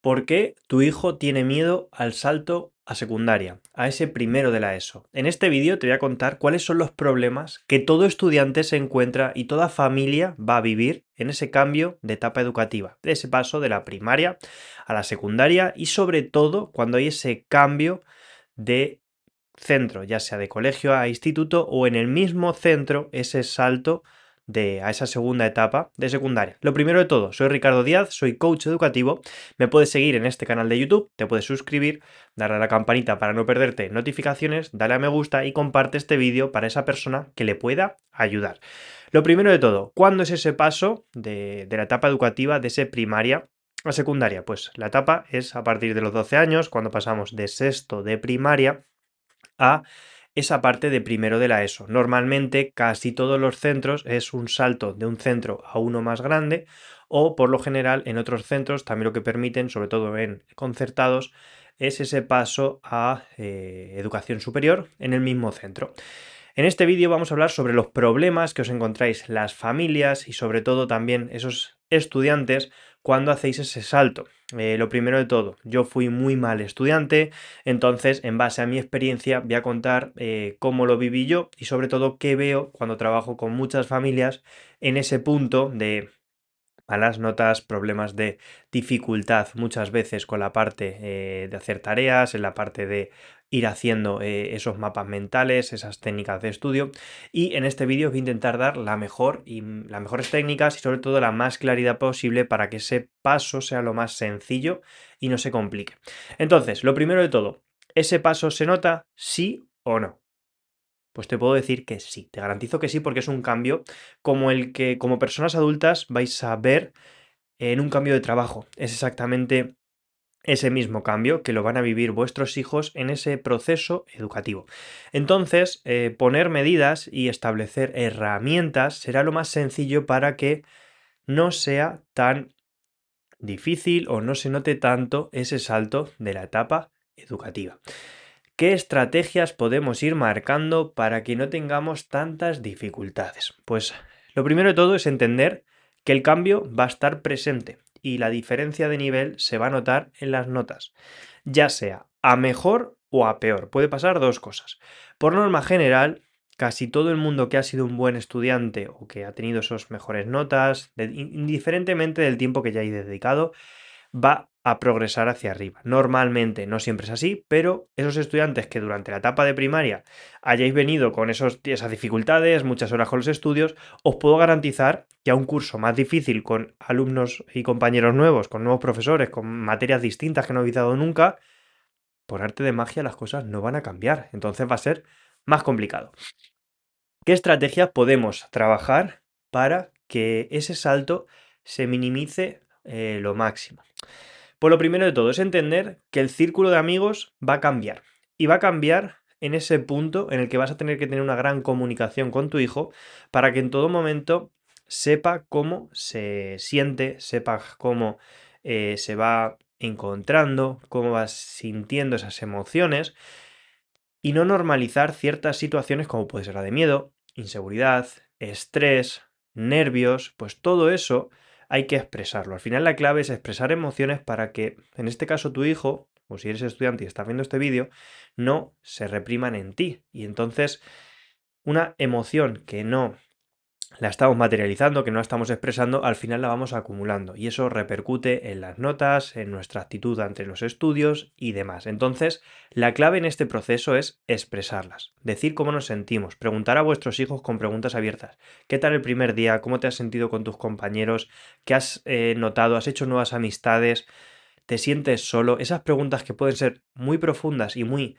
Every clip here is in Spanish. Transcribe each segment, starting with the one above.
¿Por qué tu hijo tiene miedo al salto a secundaria, a ese primero de la ESO? En este vídeo te voy a contar cuáles son los problemas que todo estudiante se encuentra y toda familia va a vivir en ese cambio de etapa educativa, de ese paso de la primaria a la secundaria y sobre todo cuando hay ese cambio de centro, ya sea de colegio a instituto o en el mismo centro ese salto a esa segunda etapa de secundaria. Lo primero de todo, soy Ricardo Díaz, soy coach educativo, me puedes seguir en este canal de YouTube, te puedes suscribir, darle a la campanita para no perderte notificaciones, dale a me gusta y comparte este vídeo para esa persona que le pueda ayudar. Lo primero de todo, ¿cuándo es ese paso de la etapa educativa de ese primaria a secundaria? Pues la etapa es a partir de los 12 años, cuando pasamos de sexto de primaria a esa parte de primero de la ESO. Normalmente casi todos los centros es un salto de un centro a uno más grande o por lo general en otros centros también lo que permiten, sobre todo en concertados, es ese paso a educación superior en el mismo centro. En este vídeo vamos a hablar sobre los problemas que os encontráis las familias y sobre todo también esos estudiantes cuando hacéis ese salto. Lo primero de todo, yo fui muy mal estudiante, entonces en base a mi experiencia voy a contar cómo lo viví yo y sobre todo qué veo cuando trabajo con muchas familias en ese punto de malas notas, problemas de dificultad muchas veces con la parte de hacer tareas, en la parte de ir haciendo esos mapas mentales, esas técnicas de estudio. Y en este vídeo voy a intentar dar las mejores técnicas y sobre todo la más claridad posible para que ese paso sea lo más sencillo y no se complique. Entonces, lo primero de todo, ¿ese paso se nota sí o no? Pues te puedo decir que sí, te garantizo que sí, porque es un cambio como el que como personas adultas vais a ver en un cambio de trabajo. Es exactamente ese mismo cambio que lo van a vivir vuestros hijos en ese proceso educativo. Entonces, poner medidas y establecer herramientas será lo más sencillo para que no sea tan difícil o no se note tanto ese salto de la etapa educativa. ¿Qué estrategias podemos ir marcando para que no tengamos tantas dificultades? Pues lo primero de todo es entender que el cambio va a estar presente y la diferencia de nivel se va a notar en las notas, ya sea a mejor o a peor. Puede pasar dos cosas. Por norma general, casi todo el mundo que ha sido un buen estudiante o que ha tenido esas mejores notas, indiferentemente del tiempo que ya haya dedicado, va a progresar hacia arriba. Normalmente no siempre es así, pero esos estudiantes que durante la etapa de primaria hayáis venido con esas dificultades, muchas horas con los estudios, os puedo garantizar que a un curso más difícil con alumnos y compañeros nuevos, con nuevos profesores, con materias distintas que no habéis dado nunca, por arte de magia las cosas no van a cambiar. Entonces va a ser más complicado. ¿Qué estrategias podemos trabajar para que ese salto se minimice lo máximo? Pues lo primero de todo es entender que el círculo de amigos va a cambiar. Y va a cambiar en ese punto en el que vas a tener que tener una gran comunicación con tu hijo para que en todo momento sepa cómo se siente, sepa cómo se va encontrando, cómo va sintiendo esas emociones y no normalizar ciertas situaciones como puede ser la de miedo, inseguridad, estrés, nervios, pues todo eso hay que expresarlo. Al final la clave es expresar emociones para que, en este caso tu hijo, o si eres estudiante y estás viendo este vídeo, no se repriman en ti. Y entonces una emoción que no la estamos materializando, que no la estamos expresando, al final la vamos acumulando y eso repercute en las notas, en nuestra actitud ante los estudios y demás. Entonces, la clave en este proceso es expresarlas, decir cómo nos sentimos, preguntar a vuestros hijos con preguntas abiertas. ¿Qué tal el primer día? ¿Cómo te has sentido con tus compañeros? ¿Qué has notado? ¿Has hecho nuevas amistades? ¿Te sientes solo? Esas preguntas que pueden ser muy profundas y muy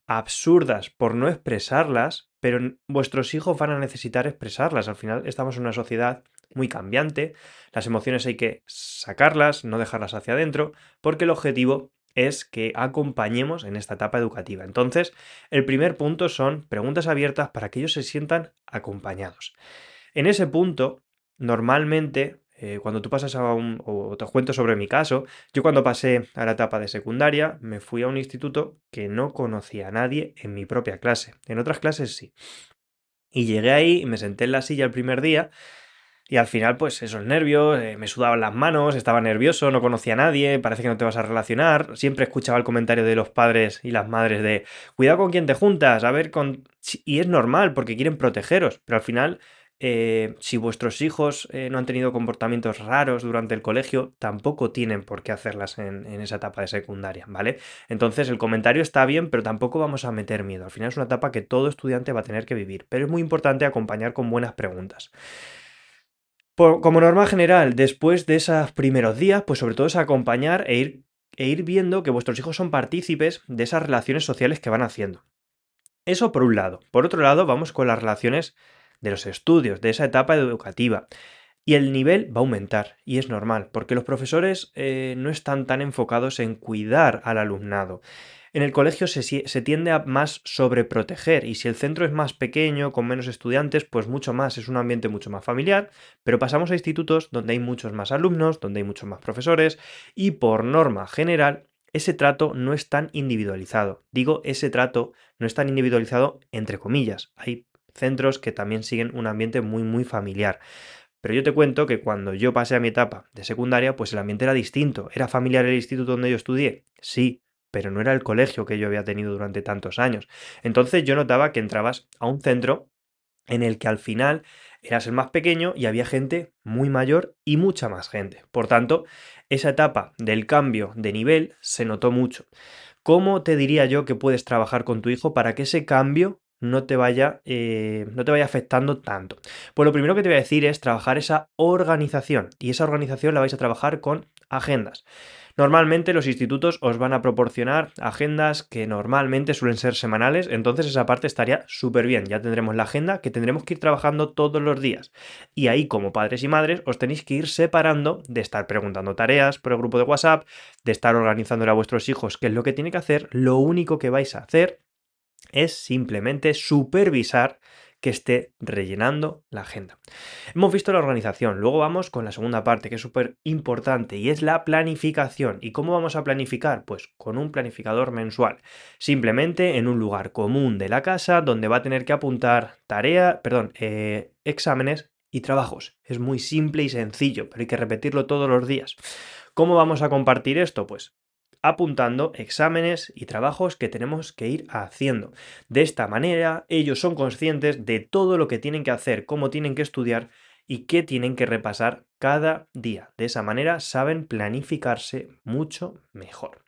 absurdas por no expresarlas, pero vuestros hijos van a necesitar expresarlas. Al final estamos en una sociedad muy cambiante, las emociones hay que sacarlas, no dejarlas hacia adentro, porque el objetivo es que acompañemos en esta etapa educativa. Entonces, el primer punto son preguntas abiertas para que ellos se sientan acompañados. En ese punto, normalmente, cuando tú pasas o te cuento sobre mi caso, yo cuando pasé a la etapa de secundaria me fui a un instituto que no conocía a nadie en mi propia clase. En otras clases sí. Y llegué ahí y me senté en la silla el primer día Y al final, pues esos nervios, me sudaban las manos, estaba nervioso, no conocía a nadie, parece que no te vas a relacionar. Siempre escuchaba el comentario de los padres y las madres de cuidado con quién te juntas, a ver con. Y es normal, porque quieren protegeros, pero al final, si vuestros hijos no han tenido comportamientos raros durante el colegio, tampoco tienen por qué hacerlas en esa etapa de secundaria, ¿vale? Entonces el comentario está bien, pero tampoco vamos a meter miedo. Al final es una etapa que todo estudiante va a tener que vivir, pero es muy importante acompañar con buenas preguntas. Como norma general, después de esos primeros días, pues sobre todo es acompañar e ir viendo que vuestros hijos son partícipes de esas relaciones sociales que van haciendo. Eso por un lado. Por otro lado, vamos con las relaciones de los estudios, de esa etapa educativa. Y el nivel va a aumentar, y es normal, porque los profesores no están tan enfocados en cuidar al alumnado. En el colegio se tiende a más sobreproteger, y si el centro es más pequeño, con menos estudiantes, pues mucho más, es un ambiente mucho más familiar, pero pasamos a institutos donde hay muchos más alumnos, donde hay muchos más profesores, y por norma general, ese trato no es tan individualizado. Digo, ese trato no es tan individualizado entre comillas. Hay centros que también siguen un ambiente muy, muy familiar. Pero yo te cuento que cuando yo pasé a mi etapa de secundaria, pues el ambiente era distinto. ¿Era familiar el instituto donde yo estudié? Sí, pero no era el colegio que yo había tenido durante tantos años. Entonces yo notaba que entrabas a un centro en el que al final eras el más pequeño y había gente muy mayor y mucha más gente. Por tanto, esa etapa del cambio de nivel se notó mucho. ¿Cómo te diría yo que puedes trabajar con tu hijo para que ese cambio no te vaya afectando tanto? Pues lo primero que te voy a decir es trabajar esa organización, y esa organización la vais a trabajar con agendas. Normalmente los institutos os van a proporcionar agendas que normalmente suelen ser semanales, entonces esa parte estaría súper bien. Ya tendremos la agenda que tendremos que ir trabajando todos los días. Y ahí, como padres y madres, os tenéis que ir separando de estar preguntando tareas por el grupo de WhatsApp, de estar organizándole a vuestros hijos qué es lo que tiene que hacer. Lo único que vais a hacer es simplemente supervisar que esté rellenando la agenda. Hemos visto la organización, luego vamos con la segunda parte, que es súper importante, y es la planificación. ¿Y cómo vamos a planificar? Pues con un planificador mensual, simplemente en un lugar común de la casa donde va a tener que apuntar exámenes y trabajos. Es muy simple y sencillo, pero hay que repetirlo todos los días. ¿Cómo vamos a compartir esto? Pues apuntando exámenes y trabajos que tenemos que ir haciendo. De esta manera, ellos son conscientes de todo lo que tienen que hacer, cómo tienen que estudiar y qué tienen que repasar cada día. De esa manera saben planificarse mucho mejor.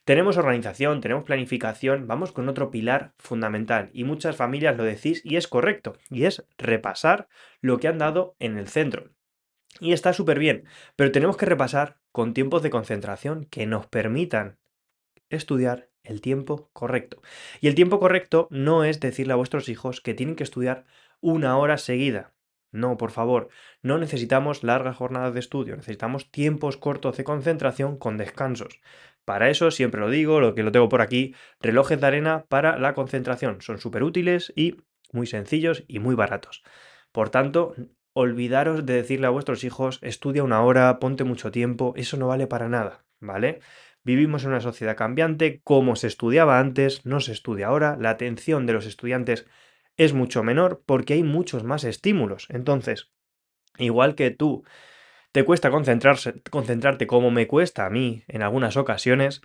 Tenemos organización, tenemos planificación, vamos con otro pilar fundamental y muchas familias lo decís y es correcto, y es repasar lo que han dado en el centro. Y está súper bien, pero tenemos que repasar con tiempos de concentración que nos permitan estudiar el tiempo correcto. Y el tiempo correcto no es decirle a vuestros hijos que tienen que estudiar 1 hora seguida. No, por favor, no necesitamos largas jornadas de estudio, necesitamos tiempos cortos de concentración con descansos. Para eso, siempre lo digo, lo que lo tengo por aquí, relojes de arena para la concentración. Son súper útiles y muy sencillos y muy baratos. Por tanto, olvidaros de decirle a vuestros hijos, estudia 1 hora, ponte mucho tiempo, eso no vale para nada, ¿vale? Vivimos en una sociedad cambiante, como se estudiaba antes, no se estudia ahora, la atención de los estudiantes es mucho menor porque hay muchos más estímulos. Entonces, igual que tú te cuesta concentrarte como me cuesta a mí en algunas ocasiones,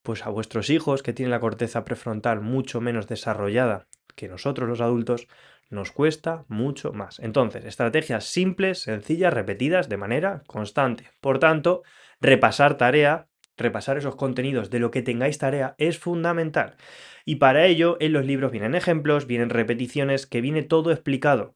pues a vuestros hijos que tienen la corteza prefrontal mucho menos desarrollada que nosotros los adultos, nos cuesta mucho más. Entonces, estrategias simples, sencillas, repetidas de manera constante. Por tanto, repasar esos contenidos de lo que tengáis tarea es fundamental. Y para ello, en los libros vienen ejemplos, vienen repeticiones, que viene todo explicado.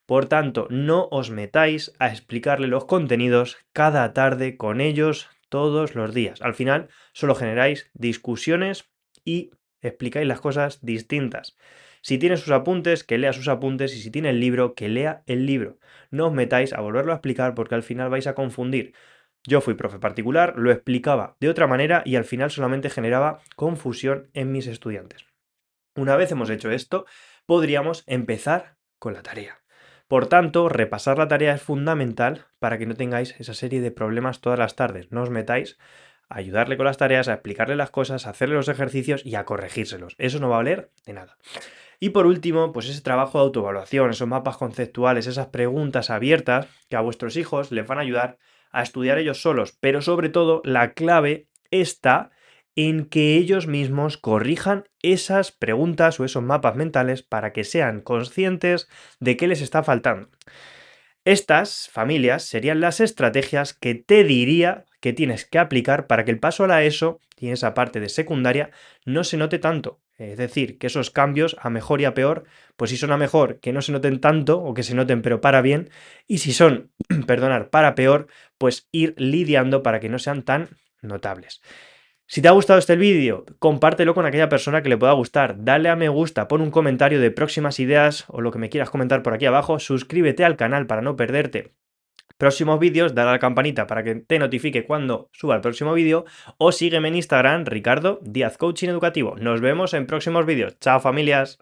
Por tanto, no os metáis a explicarle los contenidos cada tarde con ellos todos los días. Al final, solo generáis discusiones y explicáis las cosas distintas. Si tiene sus apuntes, que lea sus apuntes, y si tiene el libro, que lea el libro. No os metáis a volverlo a explicar porque al final vais a confundir. Yo fui profe particular, lo explicaba de otra manera y al final solamente generaba confusión en mis estudiantes. Una vez hemos hecho esto, podríamos empezar con la tarea. Por tanto, repasar la tarea es fundamental para que no tengáis esa serie de problemas todas las tardes. No os metáis a ayudarle con las tareas, a explicarle las cosas, a hacerle los ejercicios y a corregírselos. Eso no va a valer de nada. Y por último, pues ese trabajo de autoevaluación, esos mapas conceptuales, esas preguntas abiertas que a vuestros hijos les van a ayudar a estudiar ellos solos. Pero sobre todo, la clave está en que ellos mismos corrijan esas preguntas o esos mapas mentales para que sean conscientes de qué les está faltando. Estas familias serían las estrategias que te diría que tienes que aplicar para que el paso a la ESO y esa parte de secundaria no se note tanto. Es decir, que esos cambios a mejor y a peor, pues si son a mejor, que no se noten tanto o que se noten pero para bien, y si son, perdonar, para peor, pues ir lidiando para que no sean tan notables. Si te ha gustado este vídeo, compártelo con aquella persona que le pueda gustar, dale a me gusta, pon un comentario de próximas ideas o lo que me quieras comentar por aquí abajo, suscríbete al canal para no perderte próximos vídeos, dale a la campanita para que te notifique cuando suba el próximo vídeo o sígueme en Instagram, Ricardo Díaz Coaching Educativo. Nos vemos en próximos vídeos. Chao familias.